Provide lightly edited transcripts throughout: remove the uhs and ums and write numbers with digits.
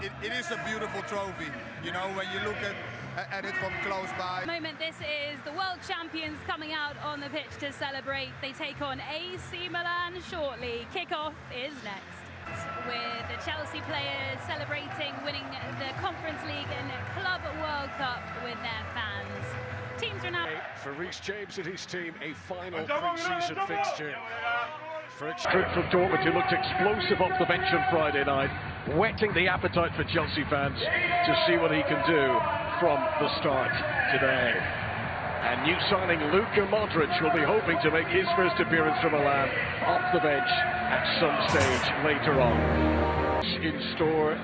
it is a beautiful trophy, you know, when you look at it from close by. Moment, this is the world champions coming out on the pitch to celebrate. They take on AC Milan shortly. Kickoff is next, with the Chelsea players celebrating winning the Conference League and Club World Cup with their fans. Teams are now... For Reece James and his team, a final pre-season fixture. From Dortmund, who looked explosive off the bench on Friday night, whetting the appetite for Chelsea fans to see what he can do from the start today. And new signing Luka Modric will be hoping to make his first appearance for Milan off the bench at some stage later on. In store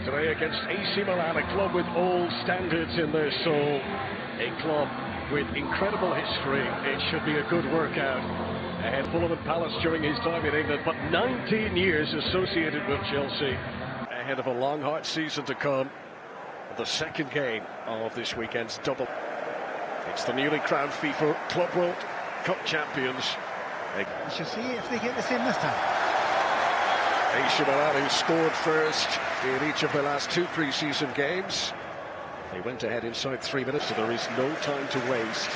today against AC Milan, a club with old standards in their soul, a club with incredible history. It should be a good workout. Ahead Fulham and Palace during his time in England, but 19 years associated with Chelsea. Ahead of a long, hard season to come. The second game of this weekend's double. It's the newly crowned FIFA Club World Cup champions. We shall see if they get the same this time. AC Milan, who scored first in each of their last two pre-season games. They went ahead inside 3 minutes, so there is no time to waste.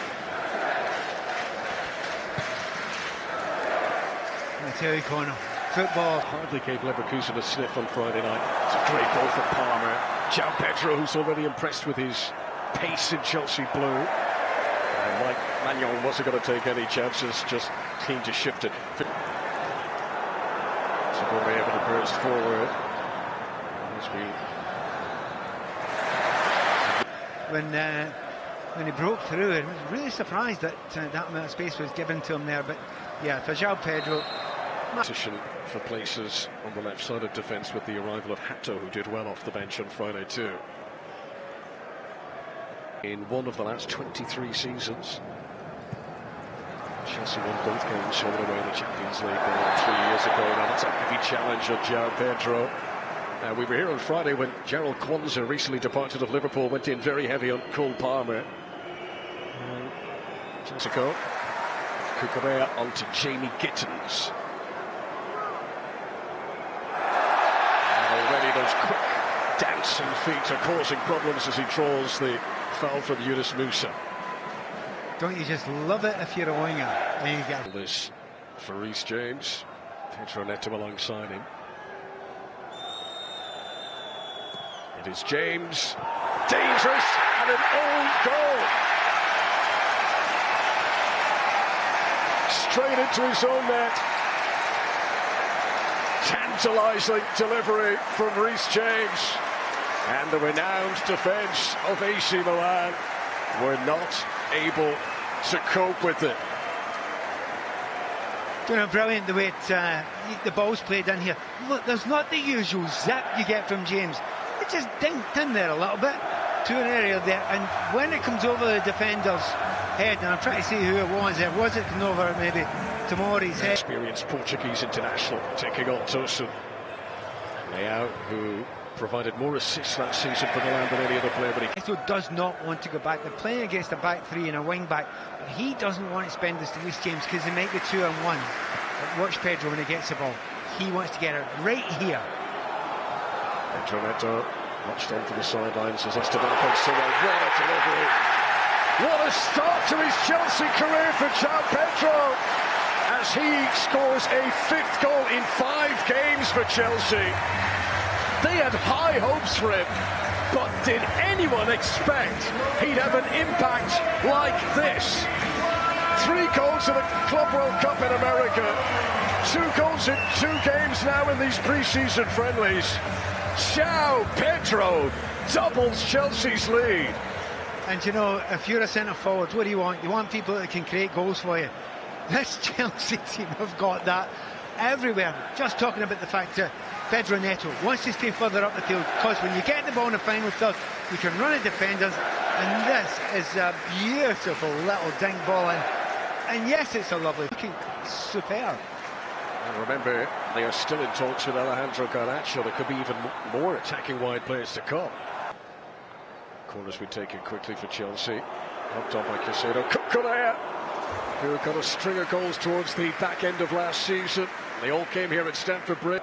I tell you, Conor, football hardly gave Leverkusen a sniff on Friday night. It's a great goal from Palmer. João Pedro, who's already impressed with his pace in Chelsea blue. And like Magnon wasn't going to take any chances, just keen to shift it. Segura able to burst forward. When he broke through, I was really surprised that that amount of space was given to him there. But yeah, for João Pedro. Position for places on the left side of defence with the arrival of Hato, who did well off the bench on Friday too. In one of the last 23 seasons, Chelsea won both games all the way in the Champions League 3 years ago. Now that's a heavy challenge on João Pedro. We were here on Friday when Gerald Kwanzaa, recently departed of Liverpool, went in very heavy on Cole Palmer. Jessica Cucurella onto Jamie Gittins. Already those quick dancing feet are causing problems as he draws the foul from Yunus Musa. Don't you just love it if you're a winger? There you go. This for Reece James. Pedro Neto alongside him. It is James. Dangerous and an own goal. Straight into his own net. Tantalising delivery from Reece James. And the renowned defence of AC Milan were not able to cope with it. You know, brilliant the way the ball's played in here. Look, there's not the usual zap you get from James. It just dinked in there a little bit to an area there, and when it comes over the defender's head, and I'm trying to see who it was it coming over maybe to Mori's head? Experienced Portuguese international taking on Tosun. Leao, who provided more assists last season for Milan than any other player, but he does not want to go back. They're playing against a back three and a wing back. He doesn't want to spend this to Reece James because they might be 2-on-1. Watch Pedro when he gets the ball. He wants to get it right here. Pedro Neto watched on from the sidelines as that's developing so well. What a delivery! What a start to his Chelsea career for João Pedro as he scores a 5th goal in 5 games for Chelsea. They had high hopes for him, but did anyone expect he'd have an impact like this? 3 goals in the Club World Cup in America, 2 goals in 2 games now in these pre-season friendlies. João Pedro doubles Chelsea's lead. And you know, if you're a centre forward, what do you want? You want people that can create goals for you. This Chelsea team have got that everywhere. Just talking about the fact that Pedro Neto wants to stay further up the field, because when you get the ball in the final third, you can run at defenders, and this is a beautiful little dink ball in. And yes, it's a lovely looking, superb. And remember, they are still in talks with Alejandro Garnacho. There could be even more attacking wide players to come. Corners we taken quickly for Chelsea. Helped on by Caicedo. Cucurella, who got a string of goals towards the back end of last season. They all came here at Stamford Bridge.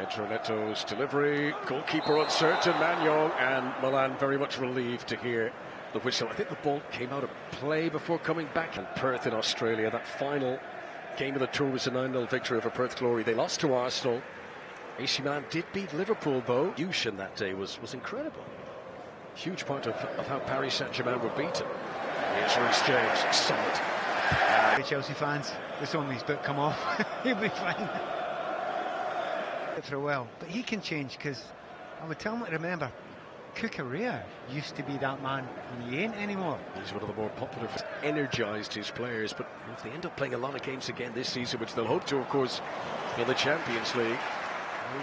Pedro Neto's delivery, goalkeeper uncertain, Manjong, and Milan very much relieved to hear the whistle. I think the ball came out of play before coming back. And Perth in Australia, that final game of the tour was a 9-0 victory over Perth Glory. They lost to Arsenal. AC Milan did beat Liverpool, though. Yushin that day was incredible. Huge part of how Paris Saint-Germain were beaten. Here's Reece James, solid. Chelsea fans, this only his book come off. He'll be fine. For a while, but he can change, because I would tell him to remember, Cucurella used to be that man, and he ain't anymore. He's one of the more popular, energised his players, but if they end up playing a lot of games again this season, which they'll hope to, of course, in the Champions League,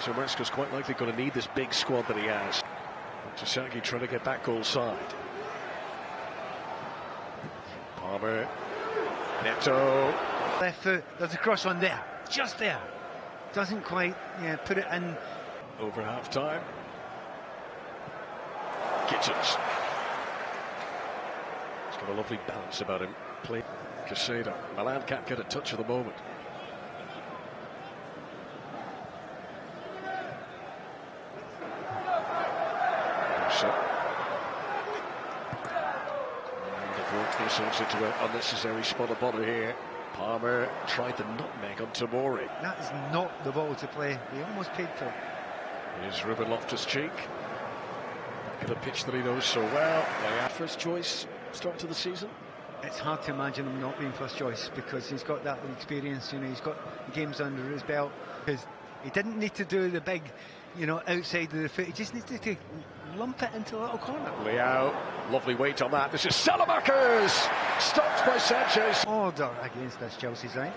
Maresca's quite likely going to need this big squad that he has. Tasaki trying to get that goal side. Palmer, Neto. Left foot, there's a cross on there, just there. Doesn't quite put it in. Over half-time. Gittins. He's got a lovely balance about him. Play Casado. Milan can't get a touch at the moment. They've worked themselves into an unnecessary spot of bother here. Palmer tried the nutmeg on Tomori. That is not the ball to play. He almost paid for it. Here's Ruben Loftus-Cheek. Got a pitch that he knows so well. First choice start to the season. It's hard to imagine him not being first choice, because he's got that experience. He's got games under his belt. Because he didn't need to do the big, outside of the foot. He just needed to lump it into a little corner. Leao, lovely weight on that. This is Salamakers, stopped by Sanchez. Order against this Chelsea side.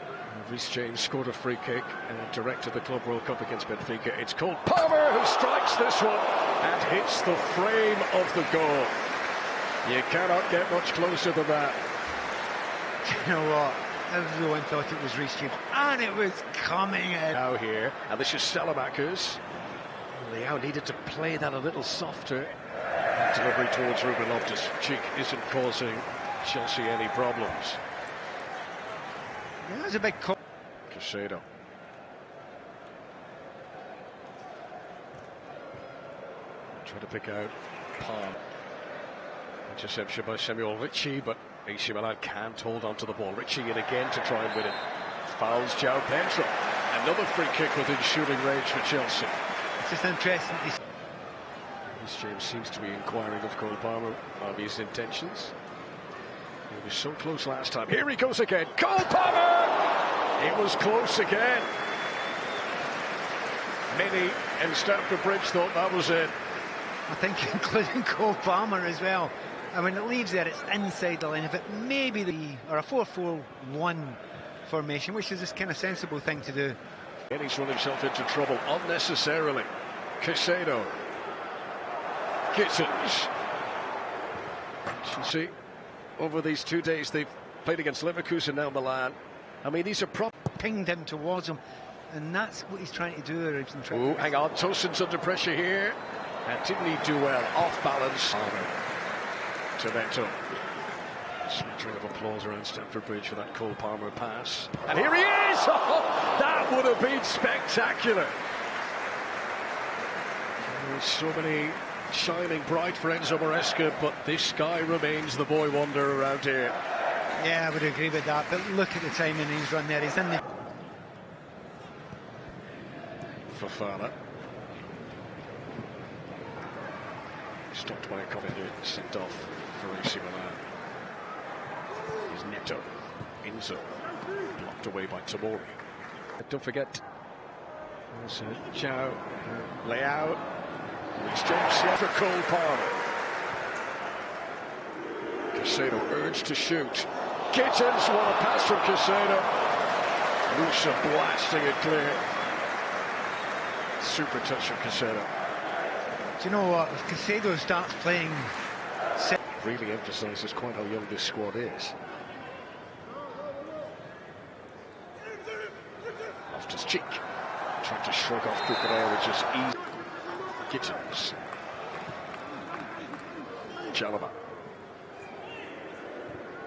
Reece James scored a free kick and directed the Club World Cup against Benfica. It's Cole Palmer who strikes this one and hits the frame of the goal. You cannot get much closer than that. You know what? Everyone thought it was Reece James, and it was coming in. Now here, and this is Salamakers. Leao needed to play that a little softer. Delivery towards Ruben Loftus-Cheek isn't causing Chelsea any problems. Yeah, that's a big call. Casado. Try to pick out Palm. Interception by Samuel Ricci, but AC Milan can't hold on to the ball. Ricci in again to try and win it. Fouls João Pedro. Another free kick within shooting range for Chelsea. It's just interesting. Reece James seems to be inquiring of Cole Palmer of his intentions. He was so close last time. Here he goes again. Cole Palmer! It was close again. Many in Stamford Bridge thought that was it. I think including Cole Palmer as well. And when it leaves there, it's inside the line. If it maybe or a 4-4-1 formation, which is this kind of sensible thing to do. And he's run himself into trouble unnecessarily. Casado. Gittins. You see, over these 2 days they've played against Leverkusen, now Milan. I mean, these are pinged him towards him, and that's what he's trying to do. Oh, hang on, Tosin's under pressure here. And didn't he do well? Off balance. To Neto. Smattering of applause around Stamford Bridge for that Cole Palmer pass. And here he is! Oh, that would have been spectacular. There's so many shining bright for Enzo Maresca, but this guy remains the boy wonder around here. Yeah, I would agree with that, but look at the timing he's run there. He's in the... Fofana. Stopped by a commentator, sent off for AC Milan. Here's Neto. Enzo. Blocked away by Tomori. Don't forget, there's João. Leao. Reece James for Cole Palmer. Casado urged to shoot. Gittins, what a pass from Casado. Musa blasting it clear. Super touch from Casado. Do you know what? If Casado starts playing... Really emphasises quite how young this squad is. Loftus-Cheek trying to shrug off Cucurella, which is easy. Gittins. Jalaba.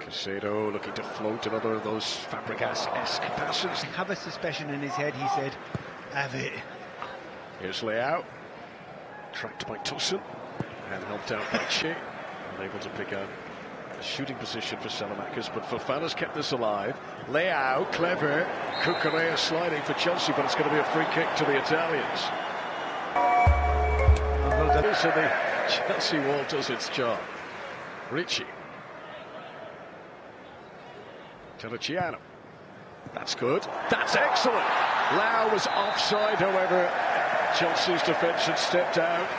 Casado looking to float another of those Fabregas-esque passes. I have a suspicion in his head, he said, have it. Here's Leao, tracked by Tosun and helped out by Che, unable to pick out a shooting position for Salamakis, but Fofana's kept this alive. Leao, clever, Cucurella sliding for Chelsea, but it's going to be a free kick to the Italians. So the Chelsea wall does its job. Ricci. Terracciano. That's good. That's excellent. Lau was offside, however, Chelsea's defence had stepped out.